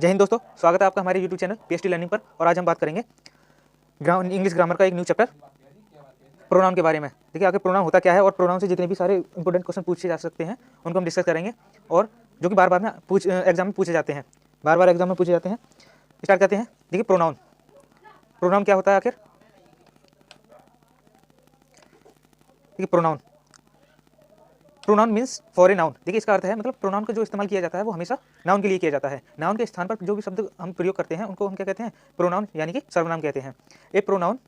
जय हिंद दोस्तों, स्वागत है आपका हमारे YouTube चैनल PhD लर्निंग पर। और आज हम बात करेंगे इंग्लिश ग्रामर का एक न्यू चैप्टर प्रोनाउन के बारे में। देखिए आगे प्रोनाउन होता क्या है और प्रोनाउन से जितने भी सारे इंपॉर्टेंट क्वेश्चन पूछे जा सकते हैं उनको हम डिस्कस करेंगे, और जो कि बार बार ना एग्जाम में पूछे जाते हैं, एग्जाम में पूछे जाते हैं। स्टार्ट करते हैं। देखिए प्रोनाउन क्या होता है आखिर। देखिए pronoun means for a noun. देखिए इसका अर्थ है मतलब प्रोनाउन का जो इस्तेमाल किया जाता है वो हमेशा नाउन के लिए किया जाता है। नाउन के स्थान पर जो भी शब्द हम प्रयोग करते हैं उनको हम क्या कहते हैं, प्रोनाउन यानी कि सर्वनाम कहते हैं। A pronoun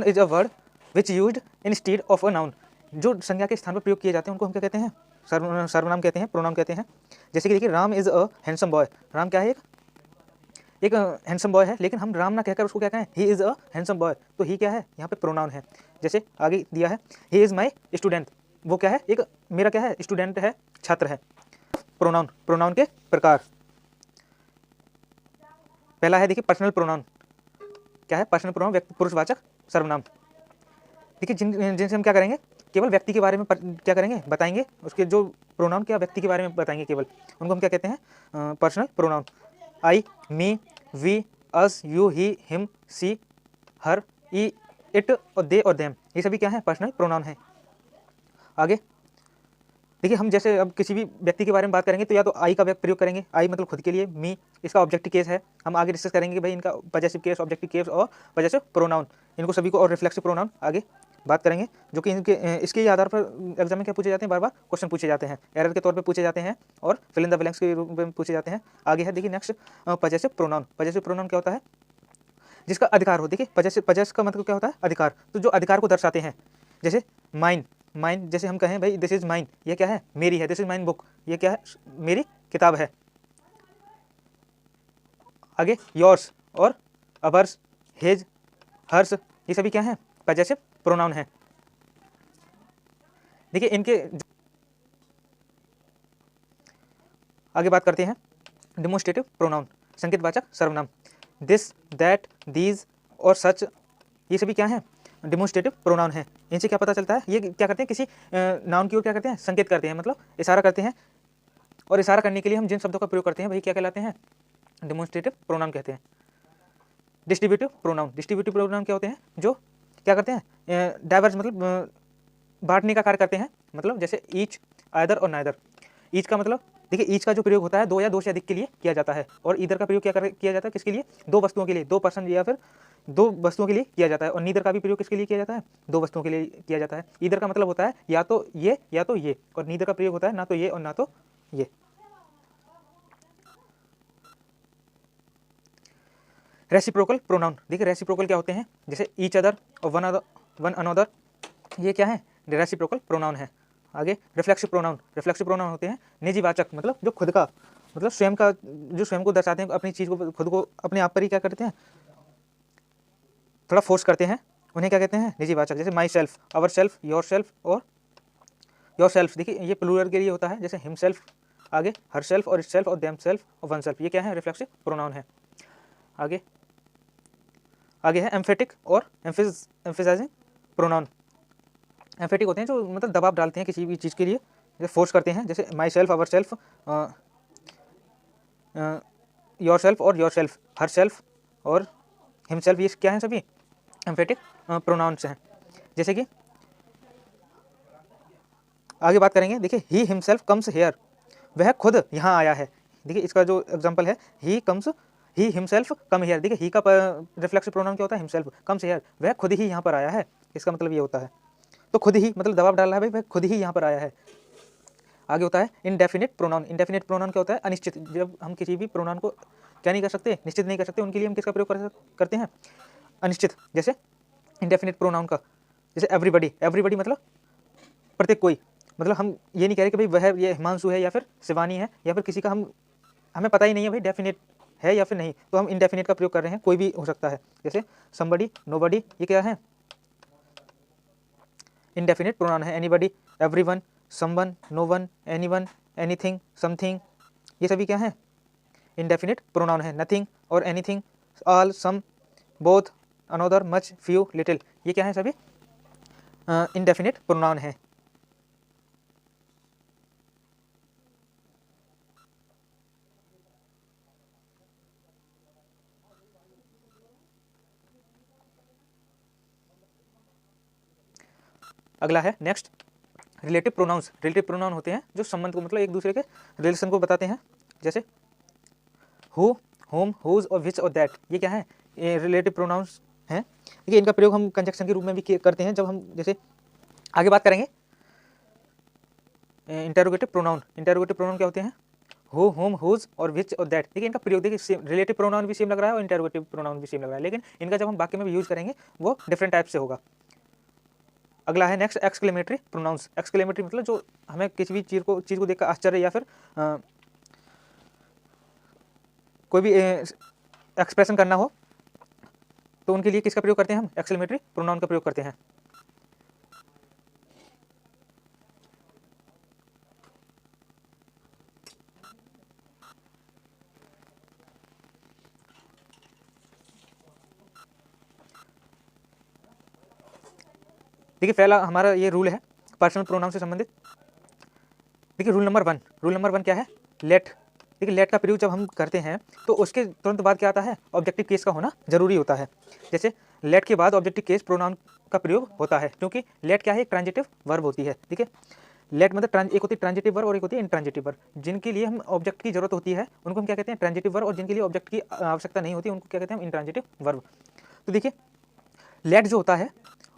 is a word which used instead of a noun. जो संज्ञा के स्थान पर प्रयोग किए जाते हैं उनको हम क्या कहते हैं, सर्वनाम कहते हैं, प्रोनाउन कहते हैं। जैसे कि देखिए Ram is a handsome boy. Ram क्या है, एक हैंडसम बॉय है, लेकिन हम राम ना कहकर उसको क्या कहें, he is a handsome boy. तो ही क्या है, यहाँ पे प्रोनाउन है। जैसे आगे दिया है, ही इज़ माई स्टूडेंट। वो क्या है, एक मेरा क्या है, स्टूडेंट है, छात्र है। प्रोनाउन के प्रकार। पहला है देखिए पर्सनल प्रोनाउन। क्या है पर्सनल प्रोनाउन, व्यक्ति पुरुषवाचक सर्वनाम। देखिए जिनसे हम क्या करेंगे, केवल व्यक्ति के बारे में क्या करेंगे, बताएंगे। उसके जो प्रोनाउन क्या व्यक्ति के बारे में बताएंगे केवल, उनको हम क्या कहते हैं, personal pronoun. I, me, we, us, you, he, him, she, her, ई, इट और दे और देम, ये सभी क्या है, पर्सनल प्रोनाउन है। आगे देखिए हम जैसे अब किसी भी व्यक्ति के बारे में बात करेंगे तो या तो आई का प्रयोग करेंगे, आई मतलब खुद के लिए, मी इसका ऑब्जेक्टिव केस है। हम आगे डिस्कस करेंगे कि भाई इनका पजेसिव केस, ऑब्जेक्टिव केस और पजेसिव प्रोनाउन, इनको सभी को, और रिफ्लेक्सिव प्रोनाउन आगे बात करेंगे, जो कि इनके इसके आधार पर एग्जाम में क्या पूछे जाते हैं, बार बार क्वेश्चन पूछे जाते हैं, एरर के तौर पे पूछे जाते हैं और फिल इन द ब्लैंक्स के रूप में पूछे जाते हैं। आगे है देखिए next possessive pronoun. Possessive pronoun क्या होता है, जिसका अधिकार हो। देखिए पजेस का मतलब क्या होता है, अधिकार। तो जो अधिकार को दर्शाते हैं, जैसे माइन, जैसे हम कहें भाई दिस इज माइन, ये क्या है, मेरी है। दिस इज माइन बुक, ये क्या है, मेरी किताब है। आगे योर्स और अवर्स, हेज, हर्स, ये सभी क्या है, पजेसिव प्रोनाउन है। देखिए इनके आगे बात करते हैं डिमोन्स्ट्रेटिव प्रोनाउन, संकेतवाचक सर्वनाम। दिस, दैट, दीज और सच, ये सभी क्या है, डिमोन्स्ट्रेटिव प्रोनाउन है। इनसे क्या पता चलता है, ये क्या करते हैं, किसी नाउन की ओर क्या करते हैं, संकेत करते हैं, मतलब इशारा करते हैं। और इशारा करने के लिए हम जिन शब्दों का प्रयोग करते हैं वही क्या कहलाते हैं, डिमोन्स्ट्रेटिव प्रोनाउन कहते हैं। Distributive pronoun. डिस्ट्रीब्यूटिव प्रोनाउन क्या होते हैं, जो क्या करते हैं, डाइवर्स मतलब बांटने का कार्य करते हैं। मतलब जैसे ईच, आइदर और नाइदर। ईच का मतलब देखिए ईच का जो प्रयोग होता है दो या दो से अधिक के लिए किया जाता है, और ईदर का प्रयोग किया जाता है किसके लिए, दो वस्तुओं के लिए, दो पर्सन या फिर दो वस्तुओं के लिए किया जाता है। और नीदर का भी प्रयोग किसके लिए किया जाता है, दो वस्तुओं के लिए किया जाता है। ईदर का मतलब होता है या तो ये या तो ये, और नीदर का प्रयोग होता है ना तो ये और ना तो ये। Reciprocal pronoun. देखिए रेसिप्रोकल क्या होते हैं, जैसे ईच अदर और वन अनदर, ये क्या है, रेसिप्रोकल प्रोनाउन है। आगे रिफ्लेक्सिव प्रोनाउन। रिफ्लेक्सिव प्रोनाउन होते हैं निजीवाचक, मतलब जो खुद का, मतलब स्वयं का, जो स्वयं को दर्शाते हैं, अपनी चीज़ को, खुद को अपने आप पर ही क्या करते हैं, थोड़ा फोर्स करते हैं, उन्हें क्या कहते हैं, निजीवाचक। जैसे myself, ourself, yourself और योर सेल्फ। देखिए ये प्लूरल के लिए होता है, जैसे हिम सेल्फ, आगे हर सेल्फ और इट सेल्फ और देम सेल्फ और वन सेल्फ, ये क्या है, रिफ्लेक्सिव प्रोनाउन है। आगे है एम्फेटिक और एम्फेसाइजिंग प्रोनाउन। एम्फेटिक होते हैं जो मतलब दबाव डालते हैं किसी भी चीज़ के लिए, जैसे फोर्स करते हैं, जैसे myself, ourself, yourself और योर सेल्फ, हर सेल्फ और हिम सेल्फ, ये क्या है, सभी एम्फेटिक प्रोनाउंस हैं। जैसे कि आगे बात करेंगे, देखिए ही हिमसेल्फ कम्स हेयर, वह खुद यहाँ आया है। देखिए इसका जो एग्जांपल है, ही हिमसेल्फ कम हेयर। देखिए ही का रिफ्लेक्सिव प्रोनाउन क्या होता है, हिमसेल्फ, कम्स हेयर, वह खुद ही यहाँ पर आया है। इसका मतलब ये होता है, तो खुद ही मतलब दबाव डाल रहा है भाई, वह खुद ही यहाँ पर आया है। आगे होता है इनडेफिनिट प्रोनाउन। इनडेफिनिट प्रोनाउन क्या होता है, अनिश्चित। जब हम किसी भी प्रोनाउन को क्या नहीं कर सकते, निश्चित नहीं कर सकते, उनके लिए हम किसका प्रयोग करते हैं, अनिश्चित। जैसे इनडेफिनिट प्रोनाउन का, जैसे एवरीबडी। एवरीबडी मतलब प्रत्येक कोई, मतलब हम ये नहीं कह रहे कि भाई वह ये हिमांशु है या फिर शिवानी है या फिर किसी का हमें पता ही नहीं है भाई डेफिनेट है या फिर नहीं, तो हम इनडेफिनेट का प्रयोग कर रहे हैं, कोई भी हो सकता है। जैसे समबडी, नोबडी, ये क्या है, इनडेफिनेट प्रोनाउन है। Anybody, everyone, someone, no one, anyone, anything, something, ये सभी क्या है, इनडेफिनेट प्रोनाउन है। नथिंग और anything, all, some, both, another, much, few, little, ये क्या है, सभी इनडेफिनेट प्रोनाउन है। अगला है next relative pronouns. Relative pronoun होते हैं जो संबंध को मतलब एक दूसरे के रिलेशन को बताते हैं, जैसे हु, होम, हुज और विच और दैट, ये क्या है, ये रिलेटिव प्रोनाउंस हैं। देखिए इनका प्रयोग हम कंजक्शन के रूप में भी करते हैं, जब हम जैसे आगे बात करेंगे इंटरोगेटिव प्रोनाउन। इंटरोगेटिव प्रोनाउन क्या होते हैं, हु, होम, हुज और विच और दैट। देखिए इनका प्रयोग देखिए सेम, रिलेटिव प्रोनाउन भी सेम लग रहा है और इंटरोगेटिव प्रोनाउन भी सेम लग रहा है, लेकिन इनका जब हम वाक्य में भी यूज करेंगे वो डिफरेंट टाइप से होगा। अगला है नेक्स्ट एक्सक्लेमेटरी प्रोनाउंस। एक्सक्लेमेटरी मतलब जो हमें किसी भी चीज़ को देखकर आश्चर्य या फिर कोई भी एक्सप्रेशन करना हो, तो उनके लिए किसका प्रयोग करते हैं हम, एक्सक्लेमेटरी प्रोनाउन का प्रयोग करते हैं। देखिए पहला हमारा ये रूल है पर्सनल प्रोनाउन से संबंधित। देखिए रूल नंबर वन क्या है, लेट। देखिए लेट का प्रयोग जब हम करते हैं तो उसके तुरंत बाद क्या आता है, ऑब्जेक्टिव केस का होना जरूरी होता है। जैसे लेट के बाद ऑब्जेक्टिव केस प्रोनाउन का प्रयोग होता है, क्योंकि लेट क्या है, एक ट्रांजिटिव वर्ब होती है। ठीक है, लेट मतलब एक होती है ट्रांजिटिव वर्ब और एक होती है इंट्रांजिटिव वर्ब। जिनके लिए हम ऑब्जेक्ट की जरूरत होती है उनको हम क्या कहते हैं, ट्रांजिटिव वर्ब, और जिनके लिए ऑब्जेक्ट की आवश्यकता नहीं होती उनको क्या कहते हैं हम, इंट्रांजिटिव वर्ब। तो देखिए लेट जो होता है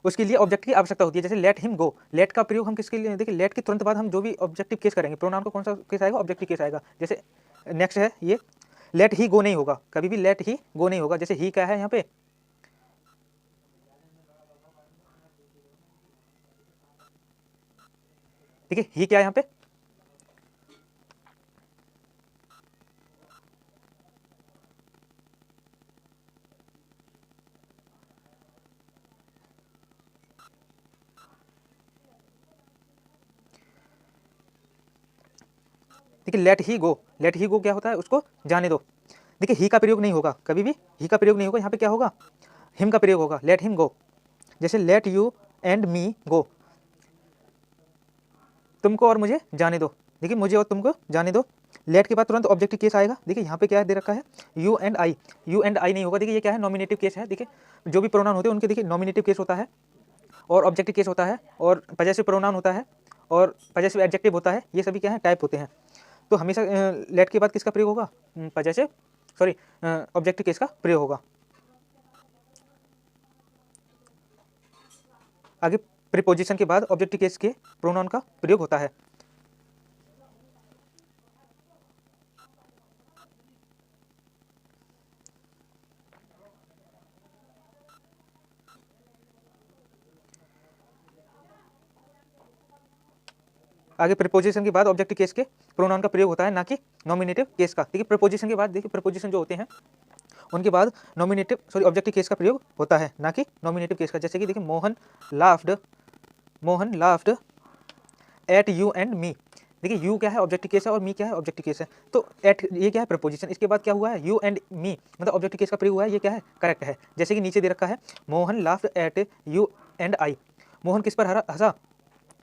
उसके लिए ऑब्जेक्ट की आवश्यकता होती है। जैसे लेट हिम गो, लेट का प्रयोग हम किसके लिए, देखिए लेट के तुरंत बाद हम जो भी ऑब्जेक्टिव केस करेंगे, प्रोनाउन का कौन सा केस आएगा, ऑब्जेक्टिव केस आएगा। जैसे नेक्स्ट है ये, लेट ही गो नहीं होगा, कभी भी लेट ही गो नहीं होगा। जैसे ही क्या है यहाँ पे, देखिए ही क्या है यहाँ पे, देखिए लेट ही गो, लेट ही गो क्या होता है, उसको जाने दो। देखिए ही का प्रयोग नहीं होगा, कभी भी ही का प्रयोग नहीं होगा, यहाँ पे क्या होगा, हिम का प्रयोग होगा, लेट हिम गो। जैसे लेट यू एंड मी गो, तुमको और मुझे जाने दो। देखिए मुझे और तुमको जाने दो, लेट के बाद तुरंत ऑब्जेक्टिव केस आएगा। देखिए यहाँ पे क्या दे रखा है, you and I, you and I नहीं होगा। देखिए ये क्या है, नॉमिनेटिव केस है। देखिए जो भी प्रोनाउन होते हैं उनके देखिए नॉमिनेटिव केस होता है और ऑब्जेक्टिव केस होता है और पजेसिव प्रोनाउन होता है और पजेसिव एडजेक्टिव होता है। ये सभी क्या है, टाइप होते हैं। तो हमेशा लेट के बाद किसका प्रयोग होगा, पजेसिव सॉरी ऑब्जेक्टिव केस का प्रयोग होगा। आगे प्रीपोजिशन के बाद ऑब्जेक्टिव केस के प्रोनाउन का प्रयोग होता है। आगे प्रीपोजिशन के बाद ऑब्जेक्टिव केस के प्रोनाउन का प्रयोग होता है, ना कि नॉमिनेटिव केस का। देखिए प्रीपोजिशन के बाद, देखिए प्रीपोजिशन जो होते हैं उनके बाद नॉमिनेटिव सॉरी ऑब्जेक्टिव केस का प्रयोग होता है, ना कि नॉमिनेटिव केस का। जैसे कि देखिए Mohan laughed eight you and me. देखिए यू क्या है, ऑब्जेक्टिव केस है, और मी क्या है, ऑब्जेक्टिव केस है। तो एट ये क्या है, प्रपोजिशन। इसके बाद क्या हुआ है, यू एंड मी मतलब ऑब्जेक्टिव केस का प्रयोग हुआ है, ये क्या है, करेक्ट है। जैसे कि नीचे दे रखा है, Mohan laughed eight you and I, Mohan किस पर हंसा,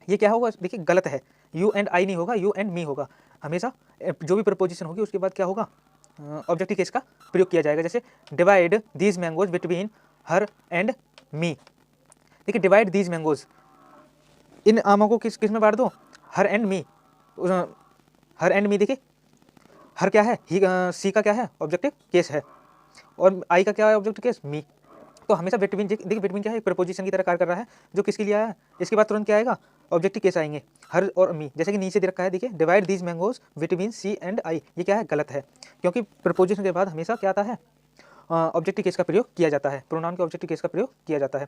ये क्या होगा, देखिए गलत है, यू एंड आई नहीं होगा, यू एंड मी होगा। हमेशा जो भी प्रपोजिशन होगी उसके बाद क्या होगा, ऑब्जेक्टिव केस का प्रयोग किया जाएगा। जैसे divide these mangoes between her and me. देखिए डिवाइड दीज मैंगोज, इन आमों को किस में बांट दो, her and me. Her and me, देखिए हर क्या है, ही सी का क्या है, ऑब्जेक्टिव केस है, और आई का क्या है, ऑब्जेक्टिव केस, मी। तो हमेशा बिटवीन, देखिए बिटवीन क्या है, प्रपोजिशन की तरह कार्य कर रहा है, जो किसके लिए आया है, इसके बाद तुरंत क्या आएगा, ऑब्जेक्टिव केस आएंगे, हर और मी। जैसे कि नीचे दे रखा है, देखिए divide these mangoes between she and I, ये क्या है, गलत है, क्योंकि प्रपोजिशन के बाद हमेशा क्या आता है, ऑब्जेक्टिव केस का प्रयोग किया जाता है, प्रोनाउन के ऑब्जेक्टिव केस का प्रयोग किया जाता है।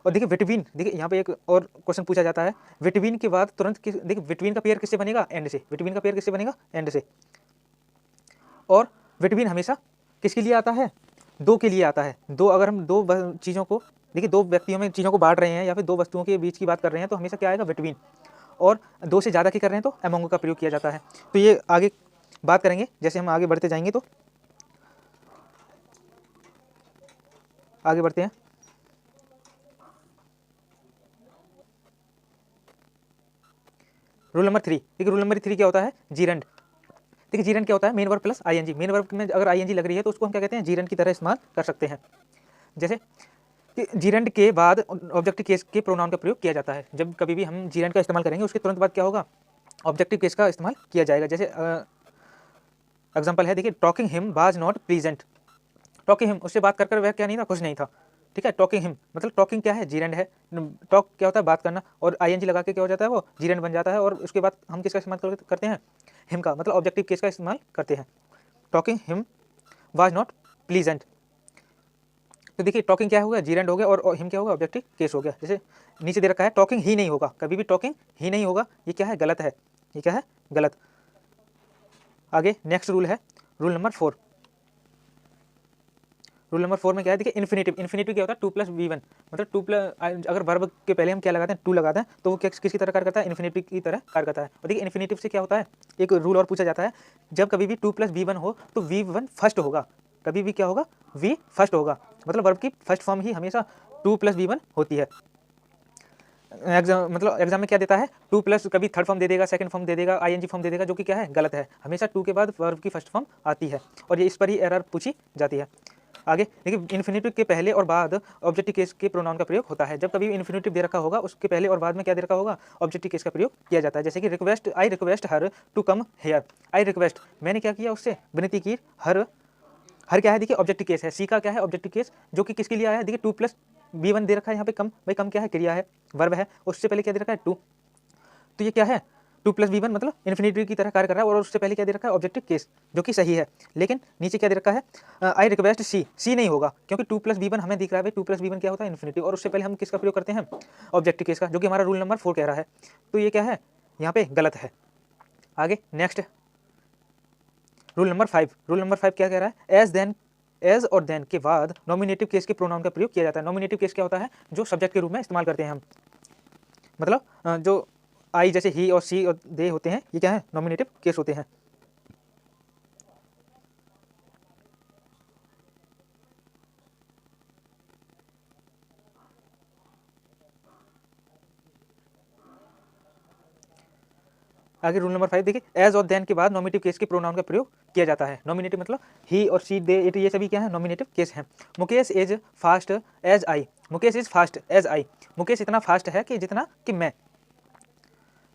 और देखिए बिटवीन, देखिए यहाँ पे एक और क्वेश्चन पूछा जाता है, बिटवीन के बाद तुरंत देखिए बिटवीन का पेयर किससे बनेगा, एंड से। बिटवीन का पेयर किससे बनेगा, एंड से। और बिटवीन हमेशा किसके लिए आता है, दो के लिए आता है। दो, अगर हम दो चीज़ों को, देखिए दो व्यक्तियों में चीज़ों को बांट रहे हैं या फिर दो वस्तुओं के बीच की बात कर रहे हैं, तो हमेशा क्या आएगा, बिटवीन। और दो से ज़्यादा की कर रहे हैं तो अमंग का प्रयोग किया जाता है। तो ये आगे बात करेंगे जैसे हम आगे बढ़ते जाएंगे। तो आगे बढ़ते हैं, रूल नंबर 3। देखिए रूल नंबर 3 क्या होता है, जीरंड। देखिए जीरंड क्या होता है, main verb plus ING. Main verb में अगर आईएनजी लग रही है तो उसको हम क्या कहते हैं, जीरंड की तरह इस्तेमाल कर सकते हैं। जैसे कि जीरेंड के बाद ऑब्जेक्टिव केस के प्रोनाउन का प्रयोग किया जाता है। जब कभी भी हम जीरेंड का इस्तेमाल करेंगे उसके तुरंत बाद क्या होगा, ऑब्जेक्टिव केस का इस्तेमाल किया जाएगा। जैसे एग्जांपल है, देखिए talking him was not pleasant. Talking him, उससे बात कर वह क्या नहीं था, खुश नहीं था, ठीक है। टॉकिंग हिम मतलब टॉकिंग क्या है, जीरेंड है। टॉक क्या होता है, बात करना, और आईएनजी लगा के क्या हो जाता है, वो जीरेंड बन जाता है। और उसके बाद हम किसका इस्तेमाल करते हैं, हिम का, मतलब ऑब्जेक्टिव केस का इस्तेमाल करते हैं। Talking him was not pleasant, तो देखिए टॉकिंग क्या हो गया, जीरेंड हो गया, और हिम क्या होगा, ऑब्जेक्टिव केस हो गया। जैसे नीचे दे रखा है टॉकिंग ही नहीं होगा, कभी भी टॉकिंग ही नहीं होगा, ये क्या है, गलत है, ये क्या है, गलत। आगे नेक्स्ट रूल है, रूल नंबर 4। रूल नंबर 4 में क्या है, देखिए इन्फिनेटिव। इन्फिनेटिव क्या होता है, 2 + V1, मतलब 2 प्लस, अगर वर्ब के पहले हम क्या लगाते हैं, 2 लगाते हैं, तो वो किसकी तरह कार्य करता है, इन्फिनेटिव की तरह कार्य करता है। और देखिए इन्फिनेटिव से क्या होता है, एक रूल और पूछा जाता है, जब कभी भी 2 + V1 हो तो V1 फर्स्ट होगा, कभी भी क्या होगा, V फर्स्ट होगा, मतलब वर्ब की फर्स्ट फॉर्म ही हमेशा 2 + V1 होती है। मतलब एग्जाम में क्या देता है, 2 प्लस कभी थर्ड फॉर्म दे देगा, सेकंड फॉर्म दे देगा, आईएनजी फॉर्म दे देगा, जो कि क्या है, गलत है। हमेशा 2 के बाद वर्ब की फर्स्ट फॉर्म आती है, और ये इस पर ही एरर पूछी जाती है। आगे देखिए इन्फिनेटिव के पहले और बाद ऑब्जेक्टिव केस के प्रोनाउन का प्रयोग होता है। जब कभी इन्फिनेटिव दे रखा होगा उसके पहले और बाद में क्या दे रखा होगा, ऑब्जेक्टिव केस का प्रयोग किया जाता है। जैसे कि request, I request her to come here. I request, मैंने क्या किया, उससे विनती की। हर क्या है, देखिए ऑब्जेक्टिव केस है। सी का क्या है, ऑब्जेक्टिव केस, जो कि किसके लिए आया है, देखिए 2 + V1 दे रखा है यहाँ पे, कम, भाई कम क्या है, क्रिया है, वर्ब है, उससे पहले क्या दे रखा है, 2, तो ये क्या है, 2 + V1 मतलब इन्फिनेटिव की तरह कार्य कर रहा है, और उससे पहले क्या दे रखा है, ऑब्जेक्टिव केस, जो कि सही है। लेकिन नीचे क्या दे रखा है, आई रिक्वेस्ट सी। सी नहीं होगा, क्योंकि 2 + V1 हमें दिख रहा है, 2 + V1 क्या होता है, इन्फिनेटिव, और उससे पहले हम किसका प्रयोग करते हैं, ऑब्जेक्टिव केस का, जो कि हमारा रूल नंबर 4 कह रहा है। तो ये क्या है, यहाँ पे गलत है। आगे next rule number 5। Rule number 5 क्या कह रहा है, एज और देन के बाद नॉमिनेटिव केस के प्रोनाउन का प्रयोग किया जाता है। नॉमिनेटिव केस क्या होता है, जो सब्जेक्ट के रूप में इस्तेमाल करते हैं हम, मतलब जो आई जैसे ही और सी और दे होते हैं, ये क्या है, नॉमिनेटिव केस होते हैं। आगे रूल नंबर 5 देखिए, एज और देन के बाद नॉमिनेटिव केस के प्रोनाउन का प्रयोग किया जाता है। नॉमिनेटिव मतलब ही और शी, दे, इट, ये सभी क्या है, नॉमिनेटिव केस हैं। Mukesh is fast as I. Mukesh is fast as I, Mukesh इतना फास्ट है कि जितना कि मैं।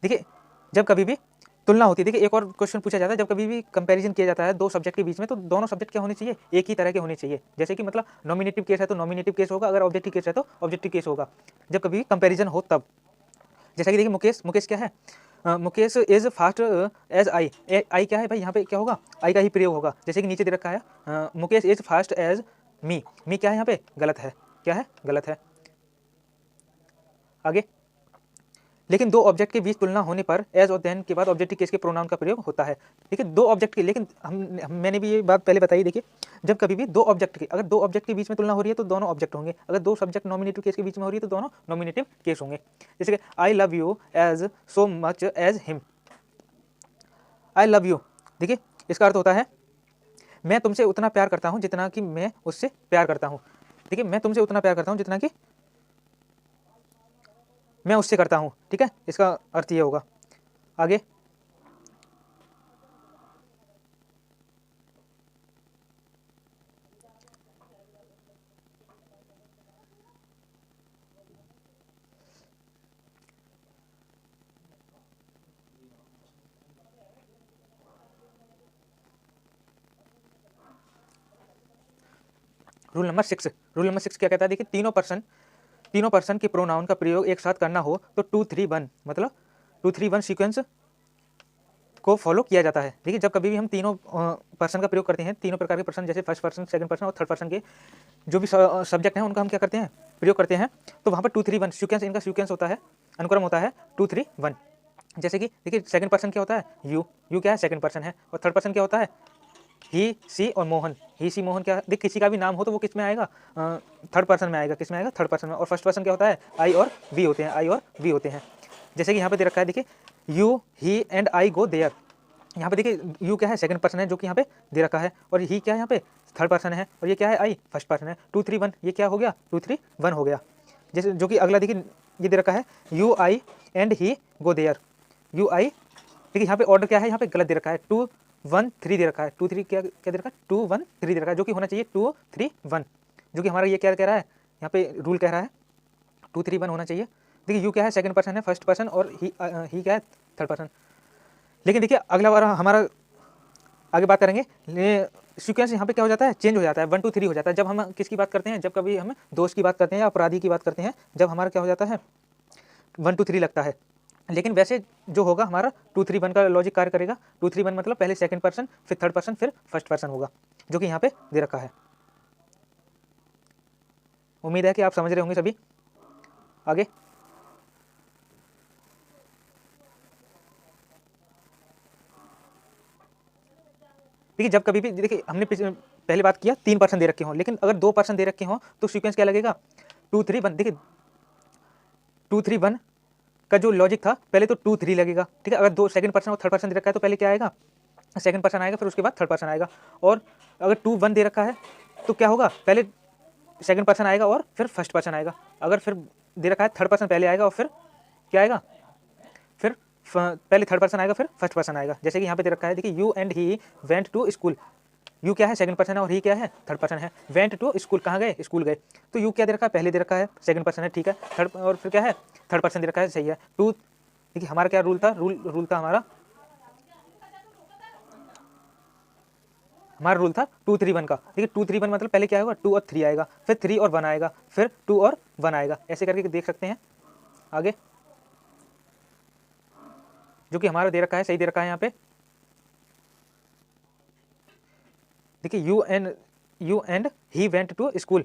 देखिए जब कभी भी तुलना होती है, देखिए एक और क्वेश्चन पूछा जाता है, जब कभी भी कंपैरिजन किया जाता है दो सब्जेक्ट के बीच में, तो दोनों सब्जेक्ट क्या होने चाहिए, एक ही तरह के होने चाहिए। जैसे कि मतलब नॉमिनेटिव केस है तो नॉमिनेटिव केस होगा, अगर ऑब्जेक्टिव केस है तो ऑब्जेक्टिव केस होगा, जब कभी कंपैरिजन हो तब। जैसा कि देखिए मुकेश क्या है, Mukesh is fast as I. I क्या है भाई, यहाँ पे क्या होगा, आई का ही प्रयोग होगा। जैसे कि नीचे दे रखा है मुकेश इज फास्ट एज मी। मी क्या है यहाँ पे, गलत है, क्या है, गलत है। आगे लेकिन दो ऑब्जेक्ट के बीच तुलना होने पर एज और देन के बाद ऑब्जेक्टिव केस के प्रोनाउन का प्रयोग होता है। देखिए दो ऑब्जेक्ट के, लेकिन मैंने भी ये बात पहले बताई, देखिए जब कभी भी दो ऑब्जेक्ट की, अगर दो ऑब्जेक्ट के बीच में तुलना हो रही है तो दोनों ऑब्जेक्ट होंगे, अगर दो सब्जेक्ट नॉमिनेटिव केस के बीच में हो रही है तो दोनों नॉमिनेटिव केस होंगे। जैसे कि I love you as so much as him. I love you, देखिए इसका अर्थ होता है मैं तुमसे उतना प्यार करता हूँ जितना कि मैं उससे प्यार करता हूँ। देखिए मैं तुमसे उतना प्यार करता हूँ जितना कि मैं उससे करता हूँ, ठीक है, इसका अर्थ ये होगा। आगे रूल नंबर 6। रूल नंबर 6 क्या कहता है, देखिए तीनों पर्सन के प्रोनाउन का प्रयोग एक साथ करना हो तो 2 3 1 मतलब 2 3 1 सीक्वेंस को फॉलो किया जाता है। देखिए जब कभी भी हम तीनों पर्सन का प्रयोग करते हैं, तीनों प्रकार के पर्सन, जैसे फर्स्ट पर्सन, सेकंड पर्सन और थर्ड पर्सन के जो भी सब्जेक्ट हैं उनका हम क्या करते हैं, प्रयोग करते हैं, तो वहाँ पर 2 3 1 सीक्वेंस, इनका सीक्वेंस होता है, अनुक्रम होता है 2 3 1। जैसे कि देखिए सेकंड पर्सन क्या होता है, यू क्या है, सेकंड पर्सन है, और थर्ड पर्सन क्या होता है, ही सी और मोहन। ही सी मोहन क्या, देख किसी का भी नाम हो तो वो किस में आएगा, थर्ड पर्सन में आएगा, किस में आएगा, थर्ड पर्सन में। और फर्स्ट पर्सन क्या होता है, आई और वी होते हैं, आई और वी होते हैं। जैसे कि यहाँ पे दे रखा है, देखिए you he and I go there. यहाँ पे देखिए यू क्या है, सेकंड पर्सन है, जो कि यहाँ पे दे रखा है, और ही क्या है, यहाँ पे थर्ड पर्सन है, और ये क्या है, आई फर्स्ट पर्सन है। 2 3 1 ये क्या हो गया, 2 3 1 हो गया। जैसे जो कि अगला देखिए ये दे रखा है, you I and he go there. You I, देखिए यहाँ पे ऑर्डर क्या है, यहाँ पे गलत दे रखा है, 2 1 3 दे रखा है, 2 3 क्या क्या दे रखा है, 2 1 3 दे रखा है, जो कि होना चाहिए 2 3 1, जो कि हमारा ये क्या कह रहा है, यहाँ पे रूल कह रहा है 2 3 1 होना चाहिए। देखिए यू क्या है, सेकंड पर्सन है, फर्स्ट पर्सन, और ही क्या है, थर्ड पर्सन। लेकिन देखिए अगला बार हमारा आगे बात करेंगे, सीक्वेंस यहाँ पे क्या हो जाता है, चेंज हो जाता है, 1 2 3 हो जाता है। जब हम किसकी बात करते हैं, जब कभी हम दोस्त की बात करते हैं या अपराधी की बात करते हैं, जब हमारा क्या हो जाता है 1 2 3 लगता है। लेकिन वैसे जो होगा हमारा 2 3 1 का लॉजिक कार्य करेगा। 2 3 1 मतलब पहले सेकंड पर्सन, फिर थर्ड पर्सन, फिर फर्स्ट पर्सन होगा, जो कि यहाँ पे दे रखा है। उम्मीद है कि आप समझ रहे होंगे सभी। आगे देखिए, जब कभी भी देखिए हमने पहले बात किया 3 पर्सन दे रखे हों, लेकिन अगर 2 पर्सन दे रखे हों तो सीक्वेंस क्या लगेगा, 2 3 1। देखिए 2 3 1 का जो लॉजिक था, पहले तो 2 3 लगेगा, ठीक है। अगर 2 सेकंड पर्सन और थर्ड पर्सन दे रखा है तो पहले क्या आएगा, सेकंड पर्सन आएगा, फिर उसके बाद थर्ड पर्सन आएगा। और अगर 2 1 दे रखा है तो क्या होगा, पहले सेकंड पर्सन आएगा और फिर फर्स्ट पर्सन आएगा। अगर फिर दे रखा है थर्ड पर्सन पहले आएगा और फिर क्या आएगा, फिर पहले थर्ड पर्सन आएगा फिर फर्स्ट पर्सन आएगा। जैसे कि यहाँ पे दे रखा है, देखिए you and he went to school. You क्या है, सेकंड पर्सन है, और ही क्या है, थर्ड पर्सन है। वेंट टू स्कूल, कहाँ गए, स्कूल गए। तो यू क्या दे रखा है, पहले दे रखा है, सेकंड पर्सन है, ठीक है। थर्ड और फिर क्या है, थर्ड पर्सन दे रखा है, सही है। टू, देखिए हमारा क्या रूल था, रूल था हमारा रूल था 2 3 1 का। देखिए 2 3 1 मतलब पहले क्या होगा, 2 और 3 आएगा, फिर 3 और 1 आएगा, फिर 2 और 1 आएगा, ऐसे करके देख सकते हैं। आगे जो कि हमारा दे रखा है, सही दे रखा है यहाँ पे। देखिए you and he went to school,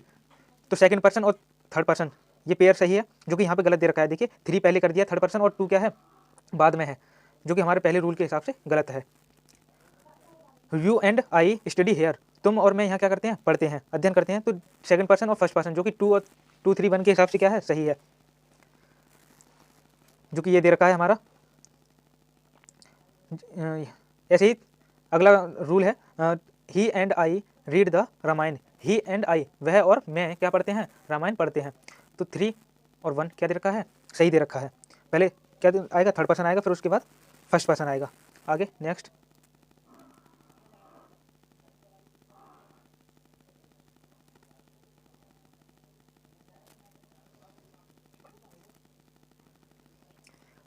तो सेकंड पर्सन और थर्ड पर्सन ये पेयर सही है, जो कि यहाँ पे गलत दे रखा है। देखिए 3 पहले कर दिया थर्ड पर्सन और 2 क्या है, बाद में है, जो कि हमारे पहले रूल के हिसाब से गलत है। You and I study hair, तुम और मैं यहाँ क्या करते हैं, पढ़ते हैं, अध्ययन करते हैं। तो सेकंड पर्सन और फर्स्ट पर्सन, जो कि 2 3 1 के हिसाब से क्या है, सही है, जो कि ये दे रखा है हमारा। ऐसे ही अगला रूल है, he and I read the Ramayana. He and I, वह और मैं क्या पढ़ते हैं, रामायण पढ़ते हैं। तो 3 और 1 क्या दे रखा है, सही दे रखा है। पहले क्या आएगा, थर्ड पर्सन आएगा, फिर उसके बाद फर्स्ट पर्सन आएगा। आगे नेक्स्ट,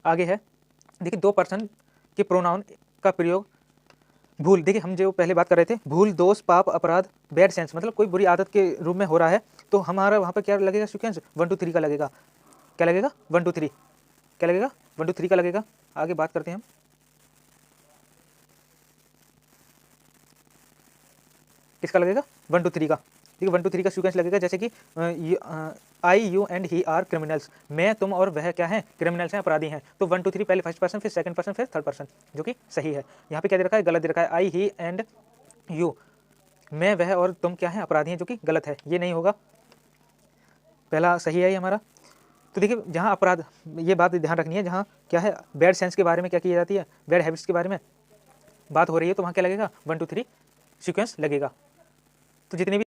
आगे है, देखिए 2 पर्सन के प्रोनाउन का प्रयोग भूल। देखिए हम जो पहले बात कर रहे थे, भूल, दोष, पाप, अपराध, बैड सेंस, मतलब कोई बुरी आदत के रूप में हो रहा है, तो हमारा वहाँ पर क्या लगेगा, सीक्वेंस 1 2 3 का लगेगा। क्या लगेगा, 1 2 3 क्या लगेगा, 1 2 3 का लगेगा। आगे बात करते हैं हम, किसका लगेगा, 1 2 3 का। ठीक है, 1 2 3 का सीक्वेंस लगेगा, जैसे कि I you and he are criminals, मैं, तुम और वह क्या है, क्रिमिनल्स हैं, अपराधी हैं। तो 1 2 3 पहले फर्स्ट पर्सन, फिर सेकंड पर्सन, फिर थर्ड पर्सन, जो कि सही है। यहाँ पे क्या दे रखा है, गलत दे रखा है, आई ही एंड यू, मैं, वह और तुम क्या है, अपराधी हैं, जो कि गलत है, ये नहीं होगा। पहला सही है ये हमारा। तो देखिए जहाँ अपराध, ये बात ध्यान रखनी है, जहाँ क्या है, बैड सेंस के बारे में क्या की जाती है, बैड हैबिट्स के बारे में बात हो रही है, तो वहाँ क्या लगेगा, 1 2 3 सीक्वेंस लगेगा। तो जितने भी